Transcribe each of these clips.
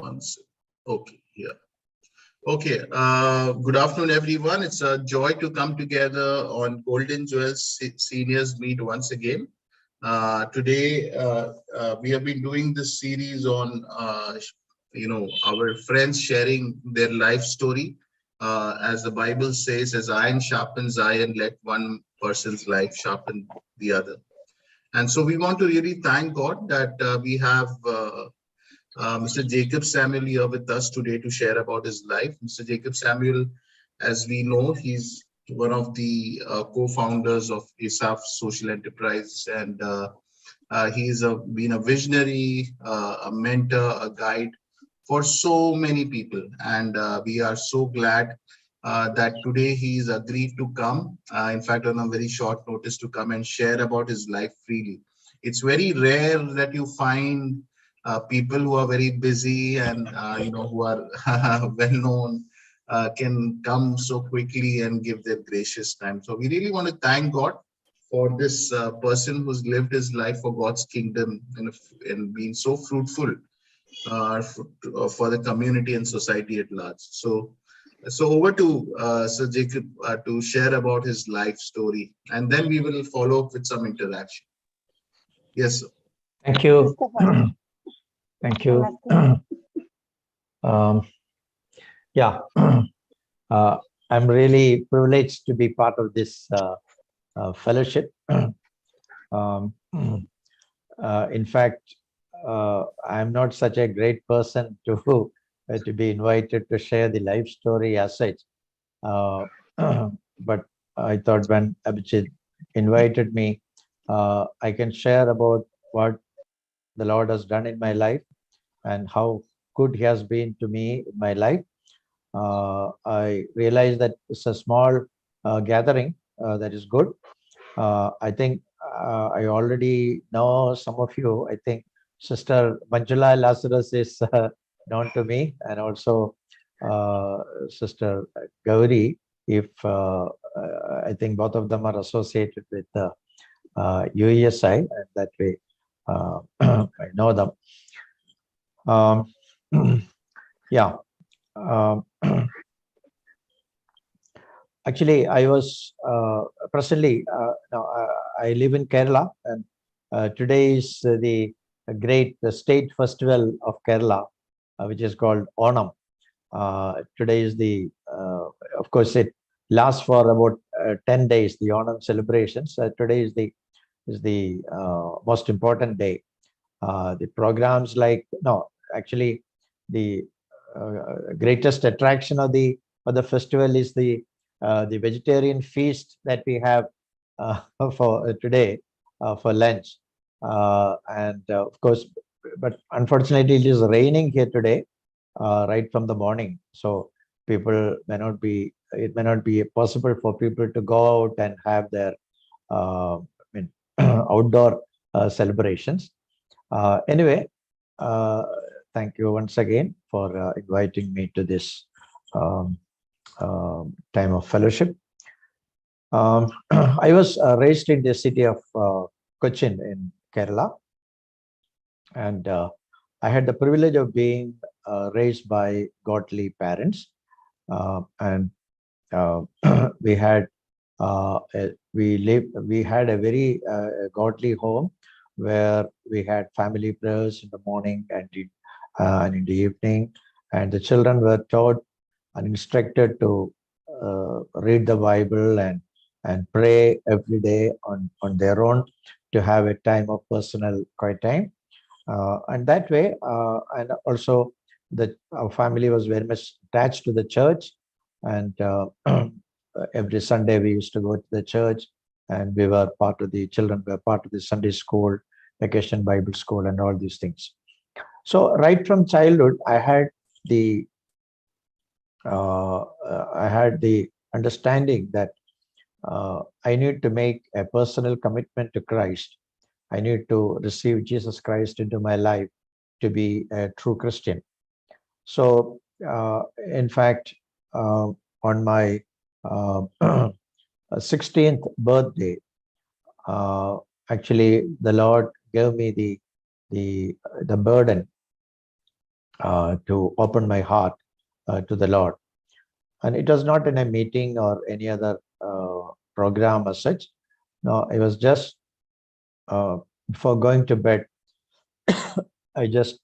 Once. Okay, yeah. Okay, good afternoon, everyone. It's a joy to come together on Golden Jewels Seniors Meet once again. Today, we have been doing this series on, our friends sharing their life story. As the Bible says, as iron sharpens iron, let one person's life sharpen the other. And so we want to really thank God that we have Mr. Jacob Samuel here with us today to share about his life. Mr. Jacob Samuel, as we know, he's one of the co-founders of ESAF Social Enterprise, and he's been a visionary, a mentor, a guide for so many people. And we are so glad that today he's agreed to come, in fact, on a very short notice to come and share about his life freely. It's very rare that you find people who are very busy and who are well known can come so quickly and give their gracious time. So we really want to thank God for this person who's lived his life for God's kingdom and been so fruitful for the community and society at large. So over to Sir Jacob to share about his life story, and then we will follow up with some interaction. Yes, sir. Thank you. Thank you. Yeah, I'm really privileged to be part of this fellowship. In fact, I'm not such a great person to be invited to share the life story as such. But I thought when Abhijit invited me, I can share about what the Lord has done in my life and how good He has been to me in my life. I realized that it's a small gathering that is good. I think I already know some of you. I think Sister Manjula Lazarus is known to me, and also Sister Gauri. If I think both of them are associated with UESI, and that way I know them. Yeah. Actually, I was presently, now, I live in Kerala, and today is the great state festival of Kerala, which is called Onam. Today is of course, it lasts for about 10 days, the Onam celebrations. Today is the most important day. The programs actually, the greatest attraction of the festival is the vegetarian feast that we have for today for lunch, and of course, but unfortunately it is raining here today right from the morning, so it may not be possible for people to go out and have their outdoor celebrations. Anyway, thank you once again for inviting me to this time of fellowship. I was raised in the city of Cochin in Kerala, and I had the privilege of being raised by godly parents, and we had we had a very godly home where we had family prayers in the morning and in the evening, and the children were taught and instructed to read the Bible and pray every day on their own, to have a time of personal quiet time, and that way, and also our family was very much attached to the church, and every Sunday we used to go to the church, and children were part of the Sunday school, vacation Bible school, and all these things. So right from childhood, I had the understanding that I need to make a personal commitment to Christ. I need to receive Jesus Christ into my life to be a true Christian. So, in fact, on my 16th birthday, actually, the Lord gave me the burden to open my heart to the Lord. And it was not in a meeting or any other program as such. No, it was just before going to bed. I just,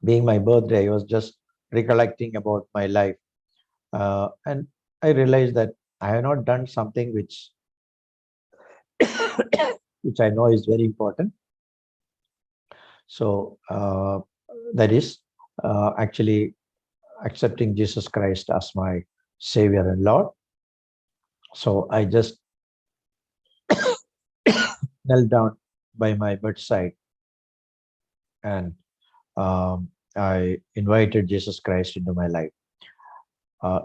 being my birthday, I was just recollecting about my life. And I realized that I have not done something which which I know is very important. So that is actually accepting Jesus Christ as my Savior and Lord. So I just knelt down by my bedside, and I invited Jesus Christ into my life. Uh,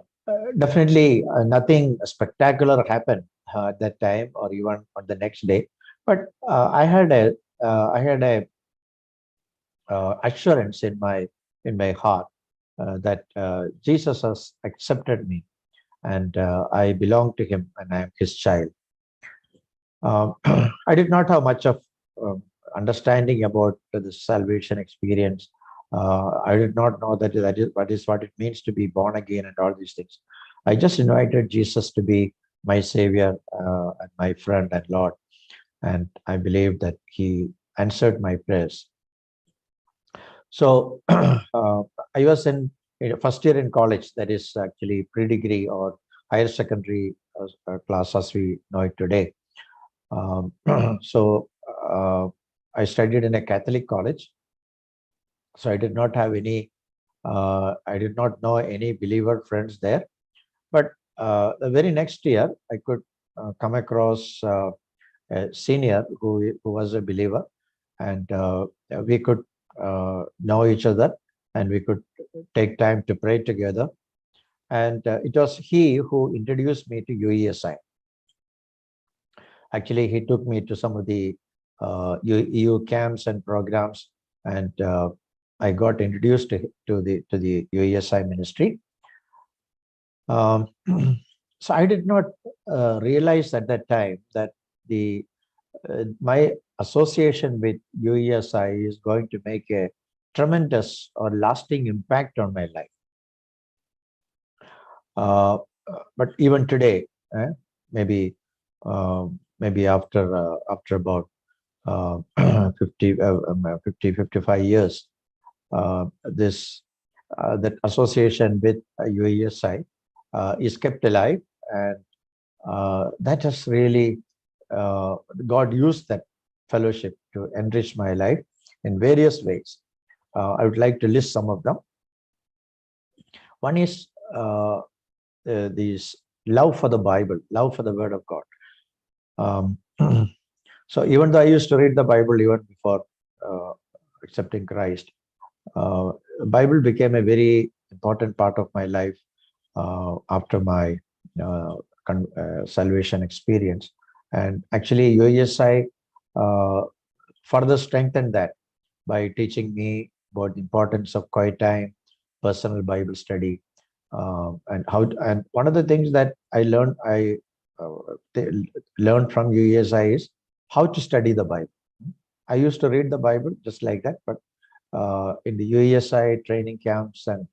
Definitely nothing spectacular happened at that time or even on the next day, but I had a assurance in my heart that Jesus has accepted me, and I belong to Him, and I am His child. I did not have much of understanding about the salvation experience. I did not know that is what it means to be born again and all these things. I just invited Jesus to be my Savior and my friend and Lord, and I believe that He answered my prayers. So I was in first year in college, that is actually pre-degree or higher secondary class as we know it today. Um, so I studied in a Catholic college. So I did not have any, I did not know any believer friends there. But the very next year, I could come across a senior who was a believer, and we could know each other, and we could take time to pray together. And it was he who introduced me to UESI. Actually, he took me to some of the EU camps and programs, and I got introduced to the UESI ministry. So I did not realize at that time that the my association with UESI is going to make a tremendous or lasting impact on my life. But even today, maybe maybe after about 50, 55 years, this that association with UESI is kept alive, and that has really God used that fellowship to enrich my life in various ways. I would like to list some of them. One is this love for the Bible, love for the Word of God. So even though I used to read the Bible even before accepting Christ, the Bible became a very important part of my life after my salvation experience. And actually, UESI further strengthened that by teaching me about the importance of quiet time, personal Bible study, and how. And one of the things that I learned from UESI is how to study the Bible. I used to read the Bible just like that, but in the UESI training camps and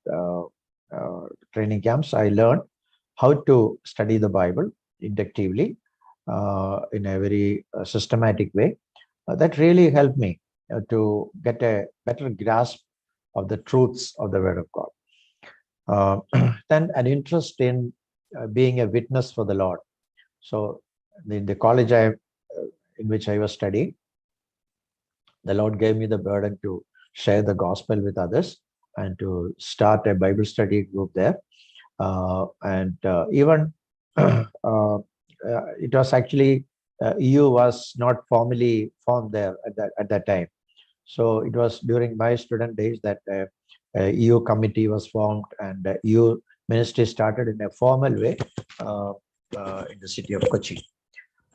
I learned how to study the Bible inductively in a very systematic way. That really helped me to get a better grasp of the truths of the Word of God. Then an interest in being a witness for the Lord. So in the college in which I was studying, the Lord gave me the burden to share the gospel with others and to start a Bible study group there. And even it was actually EU was not formally formed there at that time. So it was during my student days that EU committee was formed, and EU ministry started in a formal way in the city of Kochi.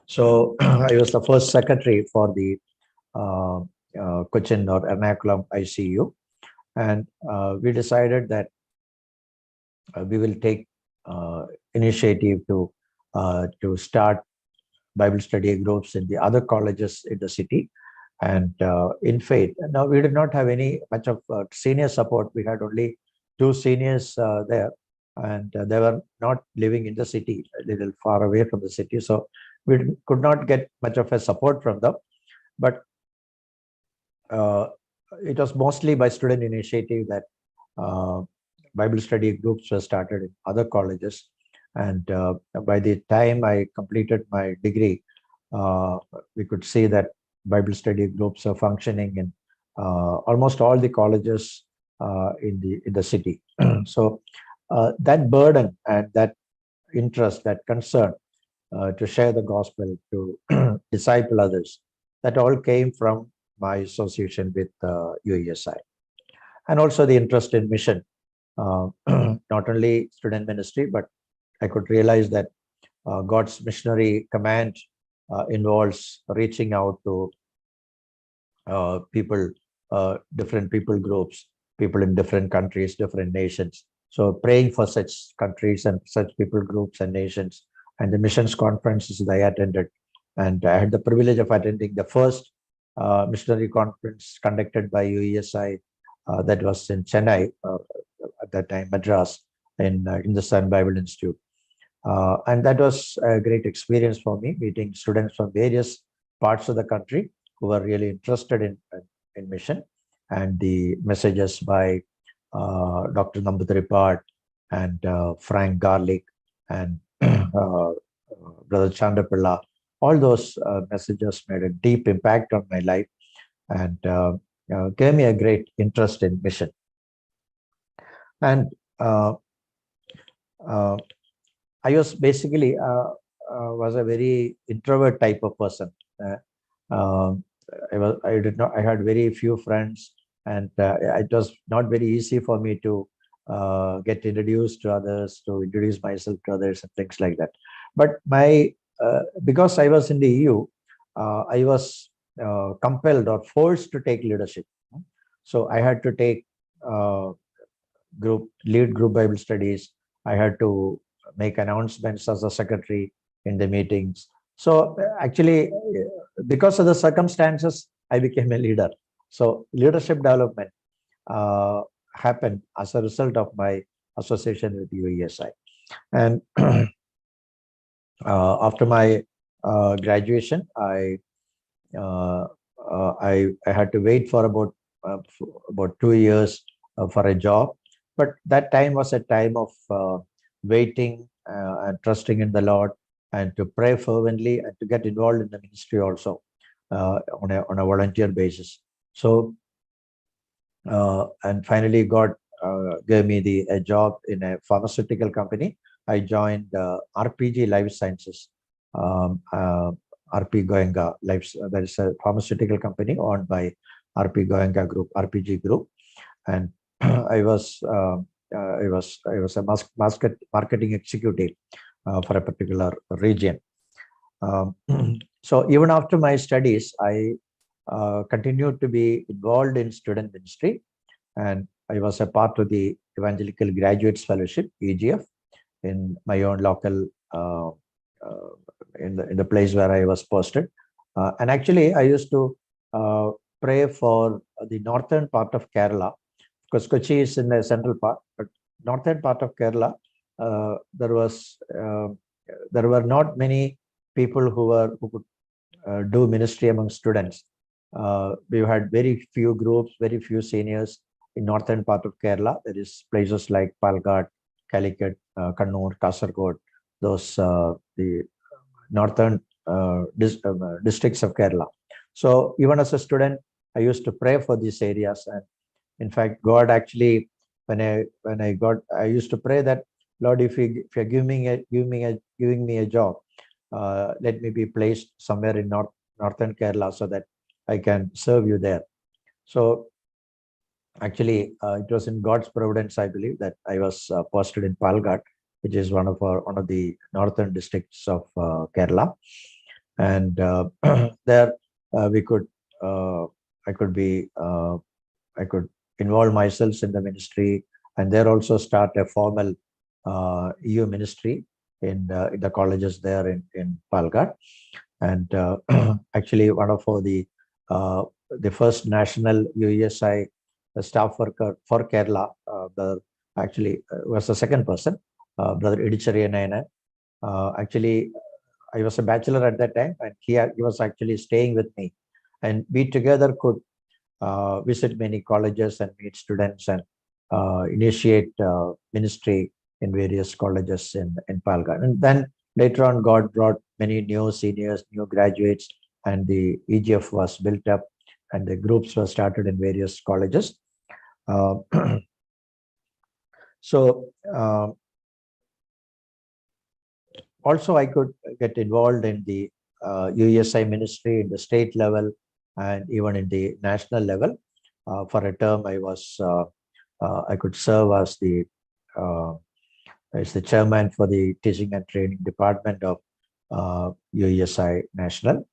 So I was the first secretary for the Cochin or Ernakulam ICU, and we decided that we will take initiative to start Bible study groups in the other colleges in the city. And in faith, now we did not have any much of senior support. We had only two seniors there, and they were not living in the city, a little far away from the city. So we could not get much of a support from them. But it was mostly by student initiative that Bible study groups were started in other colleges. And by the time I completed my degree, we could see that Bible study groups are functioning in almost all the colleges in the city. So that burden and that interest, that concern to share the gospel, to disciple others, that all came from my association with UESI. And also the interest in mission, not only student ministry, but I could realize that God's missionary command involves reaching out to people, different people groups, people in different countries, different nations. So praying for such countries and such people groups and nations, and the missions conferences that I attended. And I had the privilege of attending the first missionary conference conducted by UESI that was in Chennai, at that time, Madras, in the Sun Bible Institute. And that was a great experience for me, meeting students from various parts of the country who were really interested in mission. And the messages by Dr. Nambudiripad and Frank Garlic and Brother Chandapilla, all those messages made a deep impact on my life and gave me a great interest in mission. And I was basically was a very introvert type of person. I had very few friends, and it was not very easy for me to get introduced to others, to introduce myself to others and things like that. But because I was in the EU, I was compelled or forced to take leadership. So I had to take lead group Bible studies. I had to make announcements as a secretary in the meetings. So actually, because of the circumstances, I became a leader. So leadership development happened as a result of my association with UESI. And after my graduation, I had to wait for about 2 years for a job. But that time was a time of waiting and trusting in the Lord, and to pray fervently and to get involved in the ministry also on a volunteer basis. So, and finally, God gave me a job in a pharmaceutical company. I joined RPG Life Sciences, RP Goenka Life. That is a pharmaceutical company owned by RP Goenka Group, RPG Group, and I was a marketing executive for a particular region. So even after my studies, I continued to be involved in student ministry, and I was a part of the Evangelical Graduates Fellowship (EGF) in my own local in the place where I was posted. And actually, I used to pray for the northern part of Kerala, because Kochi is in the central part, but northern part of Kerala, there were not many people who could do ministry among students. We had very few groups, very few seniors in northern part of Kerala. There is places like Palghat, Calicut, Kannur, Kasargod, those the northern districts of Kerala. So even as a student, I used to pray for these areas, and in fact, God actually, when I used to pray that, Lord, if you're giving me a job, let me be placed somewhere in northern Kerala so that I can serve you there. So actually, it was in God's providence, I believe, that I was posted in Palghat, which is one of the northern districts of Kerala, and there I could involve myself in the ministry, and there also start a formal EU ministry in the colleges there in Palghat. And actually, one of the the first national UESI staff worker for Kerala. Brother actually was the second person, Brother Idichariyanayana. Actually, I was a bachelor at that time, and he was actually staying with me, and we together could visit many colleges and meet students and initiate ministry in various colleges in Palghat. And then later on, God brought many new seniors, new graduates, and the EGF was built up, and the groups were started in various colleges. Uh, so also I could get involved in the UESI ministry in the state level and even in the national level. For a term, I could serve as the chairman for the teaching and training department of UESI National.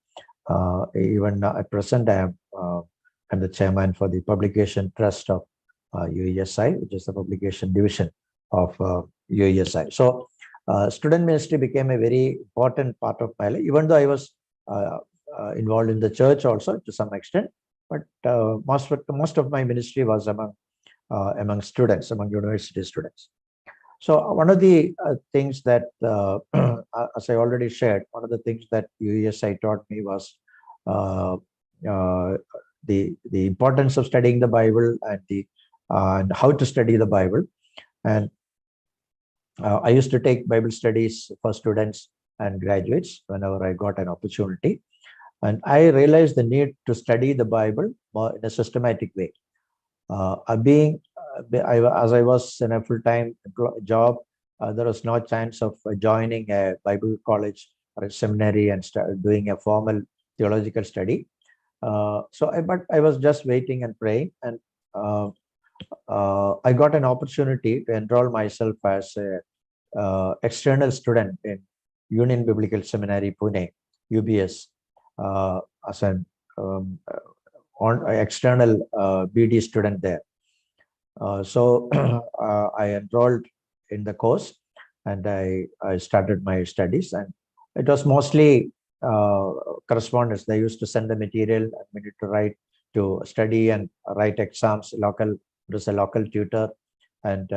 Even at present, I'm the chairman for the publication trust of UESI, which is the publication division of UESI. So student ministry became a very important part of my life, even though I was involved in the church also to some extent. But most of my ministry was among students, among university students. So one of the things that, as I already shared, one of the things that UESI taught me was the importance of studying the Bible and how to study the Bible. And I used to take Bible studies for students and graduates whenever I got an opportunity. And I realized the need to study the Bible more in a systematic way. As I was in a full-time job, there was no chance of joining a Bible college or a seminary and doing a formal theological study. But I was just waiting and praying, and I got an opportunity to enroll myself as a external student in Union Biblical Seminary, Pune, UBS, as an external BD student there. So I enrolled in the course, and I started my studies, and it was mostly correspondence. They used to send the material, and we need to write, to study and write exams. It was a local tutor, and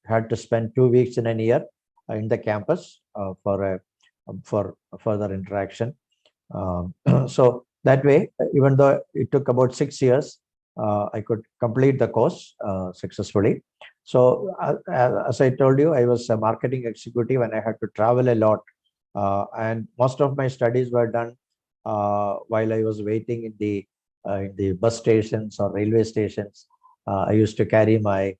had to spend 2 weeks in a year in the campus for further interaction. So that way, even though it took about 6 years, I could complete the course successfully. So as I told you, I was a marketing executive, and I had to travel a lot. And most of my studies were done while I was waiting in the bus stations or railway stations. I used to carry my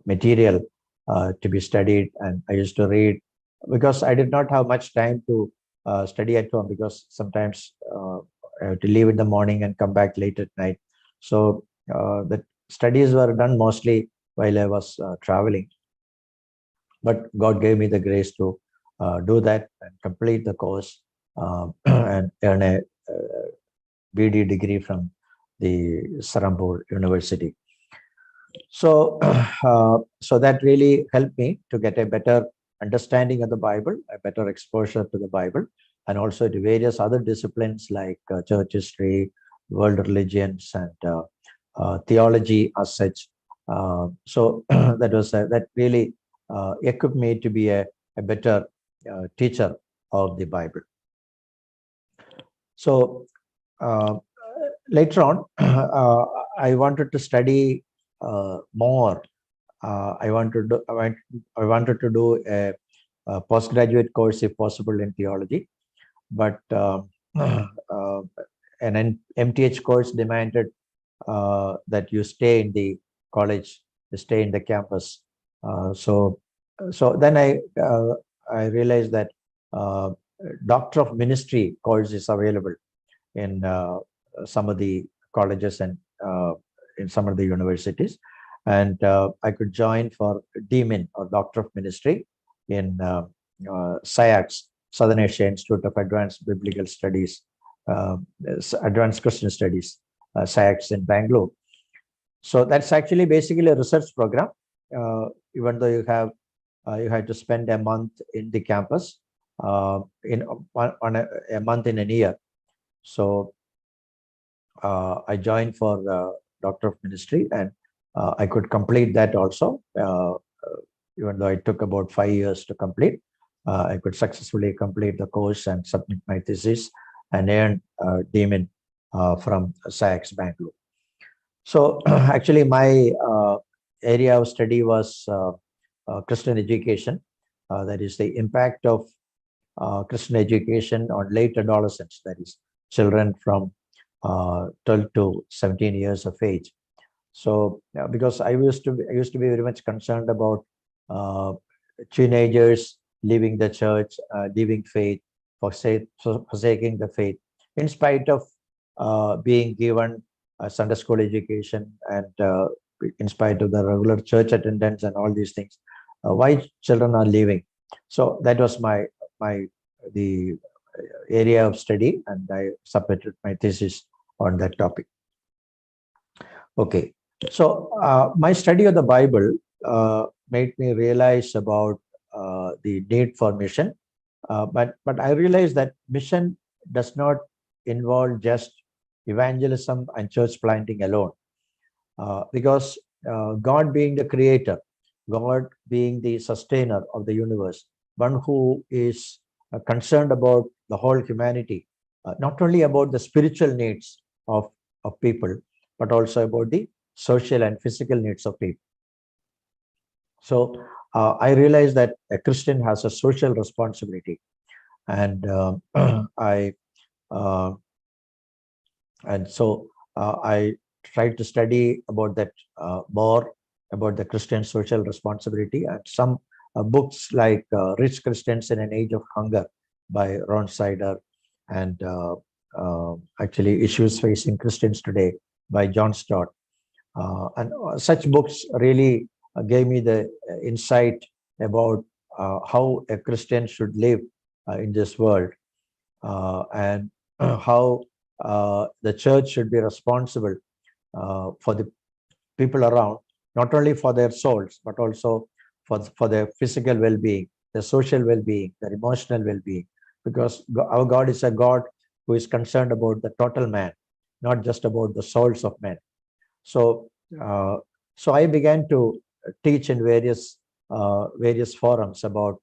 material to be studied, and I used to read, because I did not have much time to study at home, because sometimes I have to leave in the morning and come back late at night. So the studies were done mostly while I was traveling. But God gave me the grace to do that and complete the course and earn a BD degree from the Sarampur University. So, so that really helped me to get a better understanding of the Bible, a better exposure to the Bible, and also to various other disciplines like church history, world religions, and theology as such. So that really equipped me to be a better teacher of the Bible. So later on, I wanted to study more. I wanted to do a postgraduate course, if possible, in theology, but an MTH course demanded that you stay in the college, stay in the campus. So then I realized that Doctor of Ministry course is available in some of the colleges and in some of the universities, and I could join for DMin, or Doctor of Ministry, in SIAX, Southern Asia Institute of Advanced Biblical Studies, Advanced Christian Studies, SIAX in Bangalore. So that's actually basically a research program. Even though you had to spend a month in the campus, in on a month in a year. So I joined for Doctor of Ministry, and I could complete that also. Even though it took about 5 years to complete, I could successfully complete the course and submit my thesis and earned DMin from SAX Bangalore. So actually, my area of study was Christian education. That is the impact of Christian education on late adolescents, that is children from 12 to 17 years of age. So because I used to be very much concerned about teenagers leaving the church, leaving faith, forsaking the faith, in spite of being given Sunday school education and in spite of the regular church attendance and all these things, why children are leaving. So that was the area of study, and I submitted my thesis on that topic. Okay, so my study of the Bible made me realize about the need for mission, but I realized that mission does not involve just evangelism and church planting alone, because God being the creator, God being the sustainer of the universe, one who is concerned about the whole humanity, not only about the spiritual needs of people, but also about the social and physical needs of people. So I realized that a Christian has a social responsibility, and I and so I tried to study about that more, about the Christian social responsibility, and some books like Rich Christians in an Age of Hunger by Ron Sider, and actually Issues Facing Christians Today by John Stott. And such books really gave me the insight about how a Christian should live in this world, and how the church should be responsible for the people around, not only for their souls, but also for their physical well-being, their social well-being, their emotional well-being, because our God is a God who is concerned about the total man, not just about the souls of men. So, so I began to teach in various forums about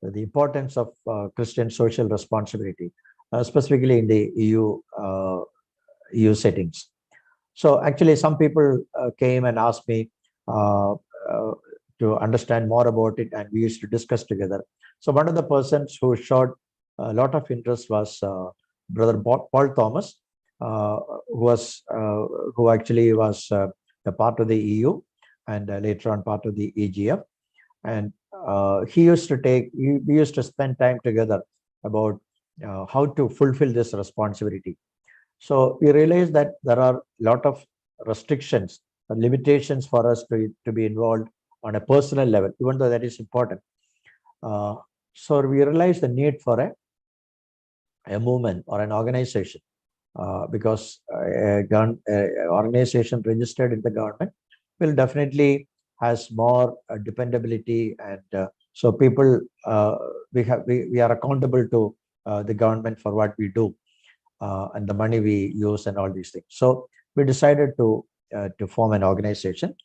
the importance of Christian social responsibility, specifically in the EU settings. So actually, some people came and asked me to understand more about it, and we used to discuss together. So one of the persons who showed a lot of interest was Brother Paul Thomas, who actually was a part of the EU and later on part of the EGF. And we used to spend time together about how to fulfill this responsibility. So we realized that there are a lot of restrictions and limitations for us to be involved on a personal level, even though that is important. So we realized the need for a movement or an organization, because an organization registered in the government will definitely has more dependability, and so people, we are accountable to the government for what we do, and the money we use and all these things. So we decided to form an organization,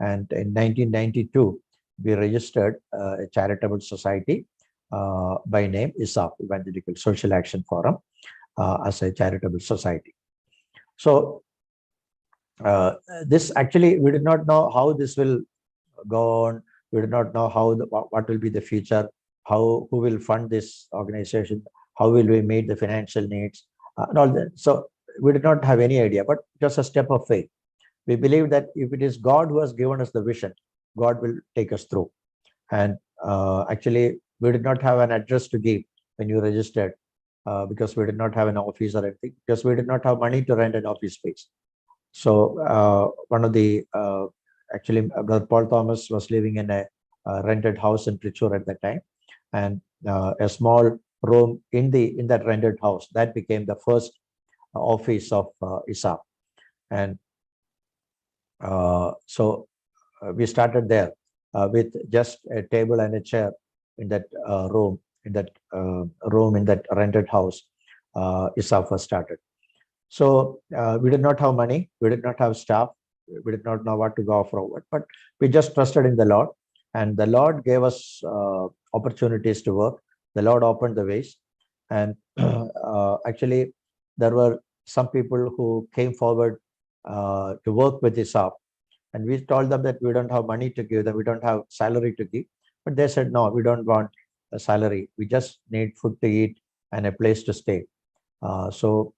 and in 1992 we registered a charitable society by name ESAF, Evangelical Social Action Forum, as a charitable society. So this actually, we did not know how this will go on. We did not know what will be the future, who will fund this organization, how will we meet the financial needs, and all that. So we did not have any idea, but just a step of faith. We believe that if it is God who has given us the vision, God will take us through. And actually, we did not have an address to give when you registered, because we did not have an office or anything, because we did not have money to rent an office space. So one of the actually, Brother Paul Thomas was living in a rented house in Trichur at that time, and a small room in that rented house, that became the first office of ESAF. And so we started there with just a table and a chair in that room in that room in that rented house, ESAF was started. So we did not have money, we did not have staff, we did not know what to go forward, but we just trusted in the Lord, and the Lord gave us opportunities to work. The Lord opened the ways, and actually there were some people who came forward to work with ESAF, and we told them that we don't have money to give them, we don't have salary to give, but they said, no, we don't want a salary, we just need food to eat and a place to stay. So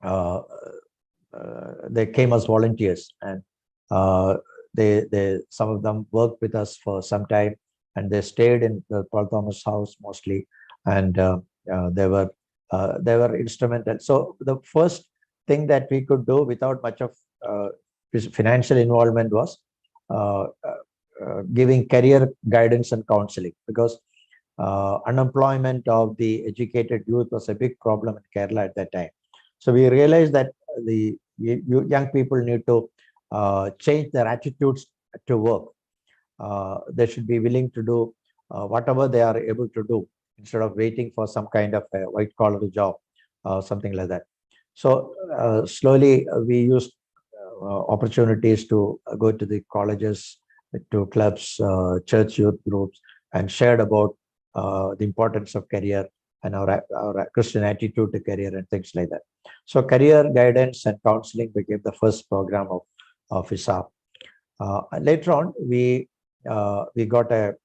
uh, they came as volunteers, and they some of them worked with us for some time, and they stayed in the Paul Thomas house mostly, and they were instrumental. So the first thing that we could do without much of financial involvement was giving career guidance and counseling, because unemployment of the educated youth was a big problem in Kerala at that time. So we realized that the young people need to change their attitudes to work. They should be willing to do whatever they are able to do, instead of waiting for some kind of a white collar job, something like that. So slowly we used opportunities to go to the colleges, to clubs, church youth groups, and shared about the importance of career and our Christian attitude to career and things like that. So career guidance and counseling became the first program of ESAF. Later on, we got a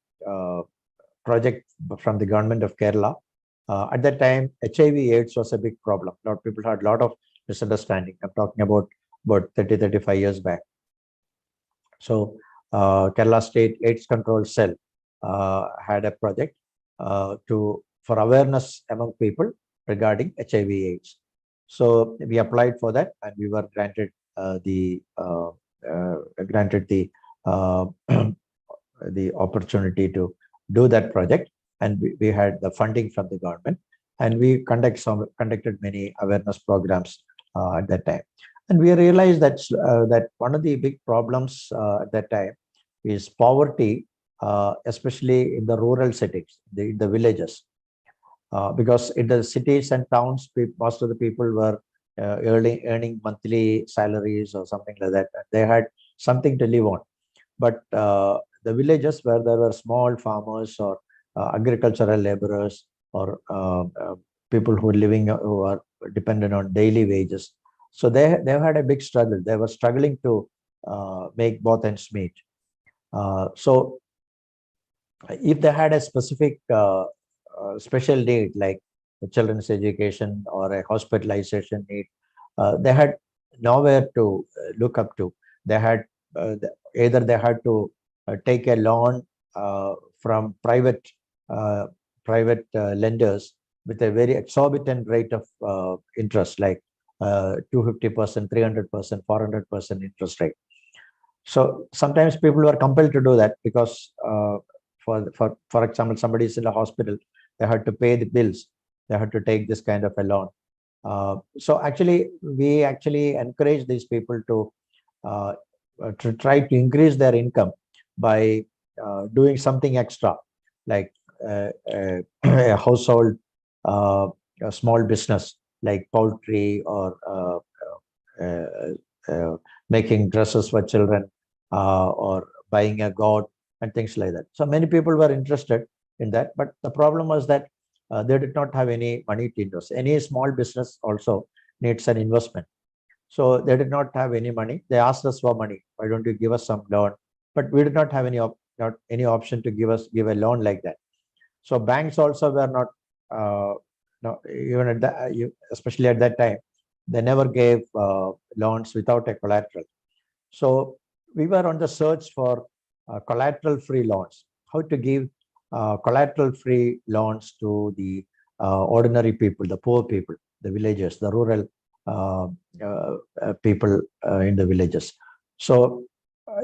project from the government of Kerala. At that time, HIV/AIDS was a big problem. A lot of people had a lot of misunderstanding. I'm talking about 30, 35 years back. So Kerala State AIDS Control Cell had a project for awareness among people regarding HIV/AIDS. So we applied for that, and we were granted the the opportunity to do that project, and we had the funding from the government, and we conducted many awareness programs at that time. And we realized that that one of the big problems at that time is poverty, especially in the rural settings, in the villages. Because in the cities and towns, most of the people were earning monthly salaries or something like that. They had something to live on. But the villages where there were small farmers or agricultural laborers, or people who are dependent on daily wages, so they've had a big struggle. They were struggling to make both ends meet. So if they had a specific special need, like the children's education or a hospitalization need, they had nowhere to look up to. They had either they had to take a loan from private lenders with a very exorbitant rate of interest, like 250%, 300%, 400% interest rate. So sometimes people were compelled to do that because, for example, somebody is in a hospital, they had to pay the bills, they had to take this kind of a loan. So actually, we actually encourage these people to try to increase their income by doing something extra, like a household, a small business like poultry, or making dresses for children, or buying a goat and things like that. So many people were interested in that, but the problem was that they did not have any money to invest. Any small business also needs an investment. So they did not have any money. They asked us for money. Why don't you give us some loan? But we did not have any option to give a loan like that. So banks also were not, even at that, especially at that time, they never gave loans without a collateral. So we were on the search for collateral-free loans. How to give collateral-free loans to the ordinary people, the poor people, the villagers, the rural people in the villages. So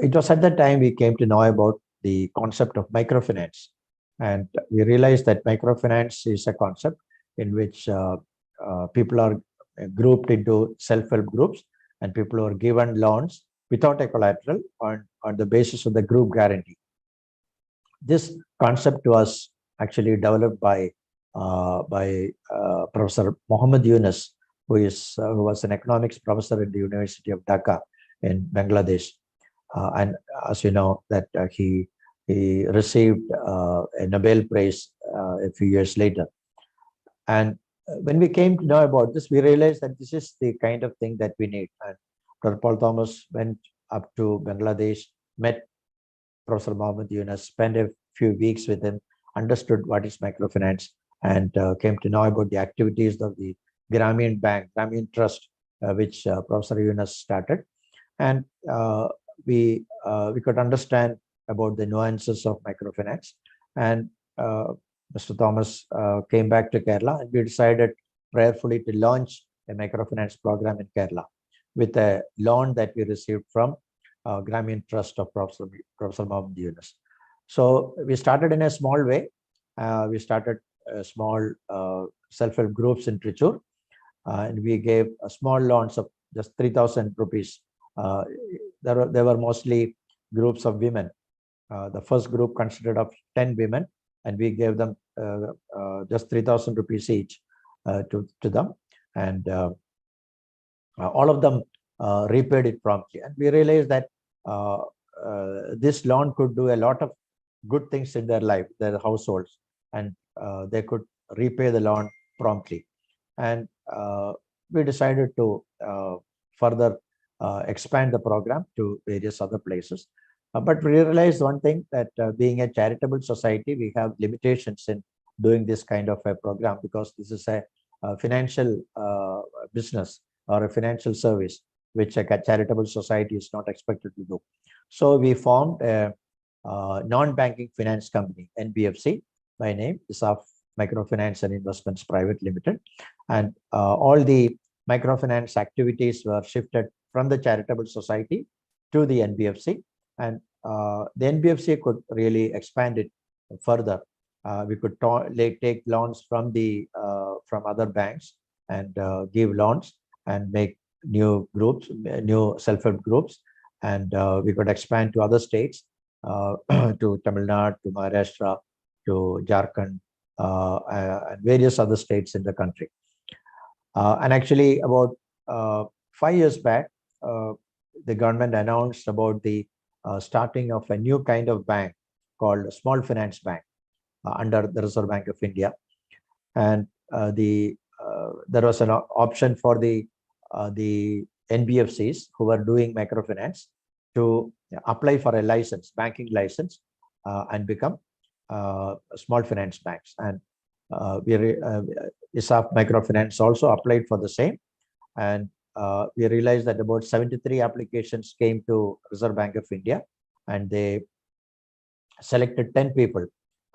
it was at that time we came to know about the concept of microfinance, and we realized that microfinance is a concept in which people are grouped into self-help groups, and people are given loans without a collateral on the basis of the group guarantee. This concept was actually developed by Professor Mohammed Yunus, who was an economics professor at the University of Dhaka in Bangladesh. And as you know, that he received a Nobel Prize a few years later. And when we came to know about this, we realized that this is the kind of thing that we need. And Dr. Paul Thomas went up to Bangladesh, met Professor Mohammed Yunus, spent a few weeks with him, understood what is microfinance, and came to know about the activities of the Grameen Bank, Grameen Trust, which Professor Yunus started. And we could understand about the nuances of microfinance. And Mr. Thomas came back to Kerala, and we decided prayerfully to launch a microfinance program in Kerala with a loan that we received from Grameen Trust of Professor Mohammed Yunus. So we started in a small way. We started small self-help groups in Trichur, and we gave small loans of just 3,000 rupees. There were mostly groups of women. The first group consisted of 10 women, and we gave them just 3,000 rupees each to them. And all of them repaid it promptly. And we realized that this loan could do a lot of good things in their life, their households, and they could repay the loan promptly. And we decided to further expand the program to various other places. But we realized one thing, that being a charitable society, we have limitations in doing this kind of a program, because this is a financial business or a financial service, which a charitable society is not expected to do. So we formed a non-banking finance company, NBFC by name, ESAF Microfinance and Investments Private Limited. And all the microfinance activities were shifted from the charitable society to the NBFC. And the NBFC could really expand it further. We could take loans from other banks and give loans and make new groups, new self-help groups, and we could expand to other states, to Tamil Nadu, to Maharashtra, to Jharkhand, and various other states in the country. And actually, about 5 years back, the government announced about the starting of a new kind of bank called Small Finance Bank under the Reserve Bank of India. And there was an option for the NBFCs who were doing microfinance to apply for a license, banking license, and become small finance banks. And ESAF Microfinance also applied for the same. And we realized that about 73 applications came to Reserve Bank of India, and they selected 10 people.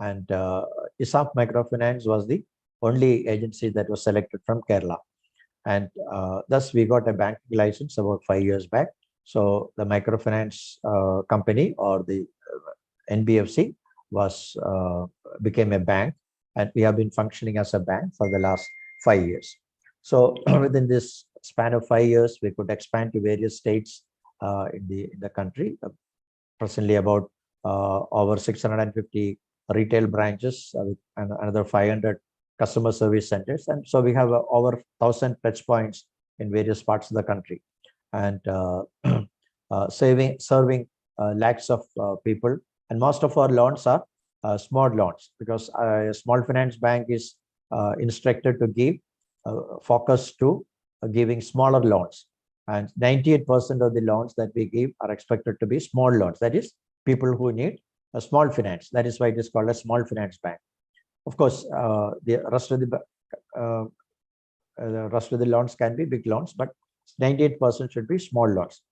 And ESAF Microfinance was the only agency that was selected from Kerala. And thus we got a banking license about 5 years back. So the microfinance company, or the NBFC, became a bank, and we have been functioning as a bank for the last 5 years. So within this span of 5 years, we could expand to various states in the country. Presently, about over 650 retail branches and another 500 customer service centers. And so we have over 1,000 touch points in various parts of the country, and serving lakhs of people. And most of our loans are small loans, because a small finance bank is instructed to give focus to giving smaller loans. And 98% of the loans that we give are expected to be small loans. That is, people who need a small finance. That is why it is called a small finance bank. Of course, the rest of the loans can be big loans, but 98% should be small loans,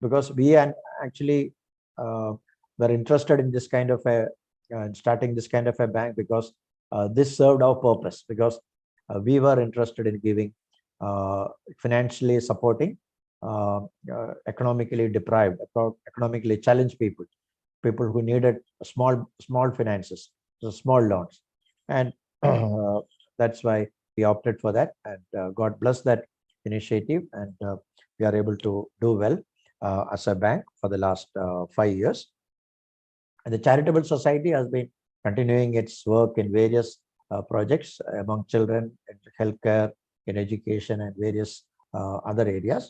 because we actually were interested in this kind of a starting this kind of a bank, because this served our purpose, because we were interested in giving financially supporting economically deprived, economically challenged people who needed small finances, so small loans. And that's why we opted for that, and God bless that initiative, and we are able to do well as a bank for the last 5 years. And the charitable society has been continuing its work in various projects among children, in healthcare, in education, and various other areas,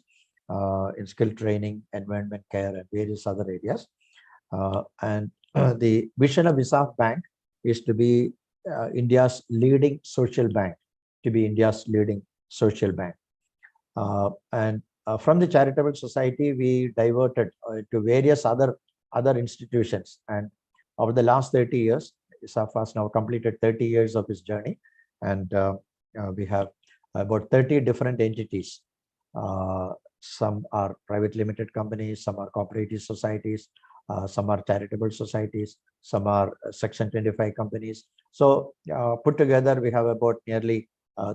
in skill training, environment care, and various other areas. And the vision of ESAF Bank is to be India's leading social bank, to be India's leading social bank. And from the charitable society, we diverted to various other institutions. And over the last 30 years, ESAF has now completed 30 years of its journey. And we have about 30 different entities. Some are private limited companies, some are cooperative societies, some are charitable societies, some are Section 25 companies. So put together, we have about nearly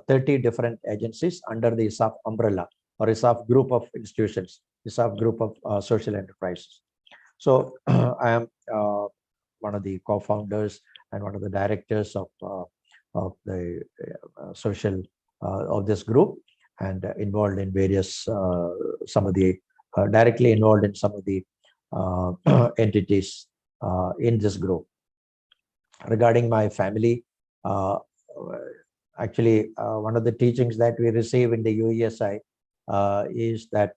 30 different agencies under the ESAF umbrella, or ESAF group of institutions, ESAF group of social enterprises. So I am one of the co-founders and one of the directors of the social of this group, and involved in various some of the directly involved in some of the entities in this group. Regarding my family, actually, one of the teachings that we receive in the UESI is that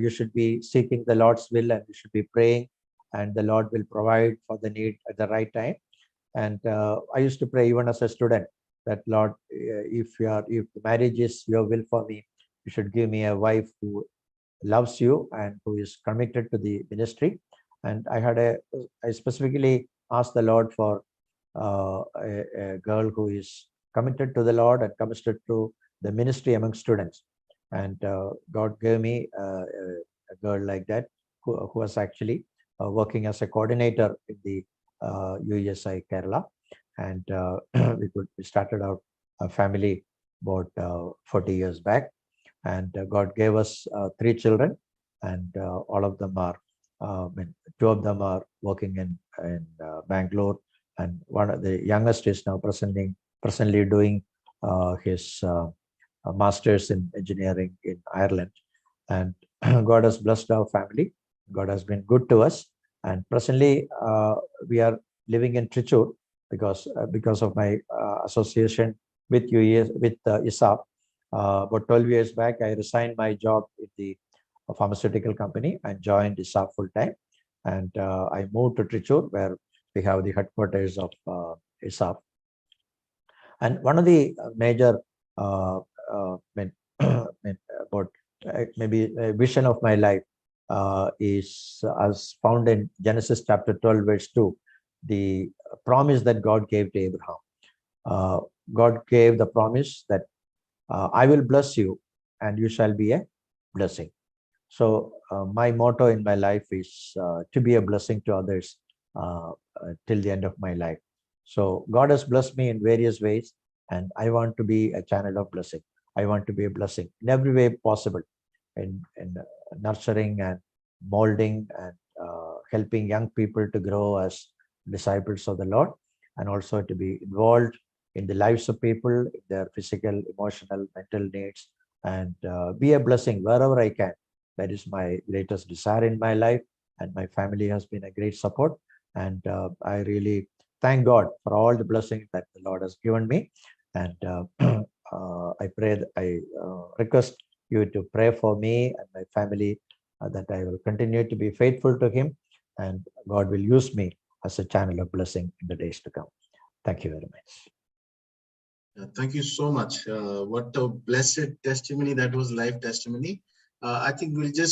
you should be seeking the Lord's will, and you should be praying, and the Lord will provide for the need at the right time. And I used to pray even as a student that, Lord, if the marriage is your will for me, you should give me a wife who loves you and who is committed to the ministry. And I specifically asked the Lord for a girl who is committed to the Lord and committed to the ministry among students. And God gave me a girl like that, who was actually working as a coordinator in the UESI Kerala. And we started out a family about 40 years back. And God gave us 3 children, and all of them are, 2 of them are working in Bangalore, and one of the youngest is now presently doing his master's in engineering in Ireland. And God has blessed our family. God has been good to us. And presently, we are living in Trichur because of my association with ESAF. About 12 years back, I resigned my job with the pharmaceutical company and joined ESAF full time. And I moved to Trichur, where we have the headquarters of ESAF. And one of the major about maybe a vision of my life is as found in Genesis chapter 12, verse 2, the promise that God gave to Abraham. God gave the promise that I will bless you and you shall be a blessing. So my motto in my life is to be a blessing to others till the end of my life. So God has blessed me in various ways, and I want to be a channel of blessing. I want to be a blessing in every way possible, in nurturing and molding and helping young people to grow as disciples of the Lord, and also to be involved in the lives of people, their physical, emotional, mental needs, and be a blessing wherever I can. That is my greatest desire in my life, and my family has been a great support. And I really thank God for all the blessings that the Lord has given me. And I request you to pray for me and my family, that I will continue to be faithful to Him, and God will use me as a channel of blessing in the days to come. Thank you very much. Thank you so much. What a blessed testimony that was, live testimony. I think we'll just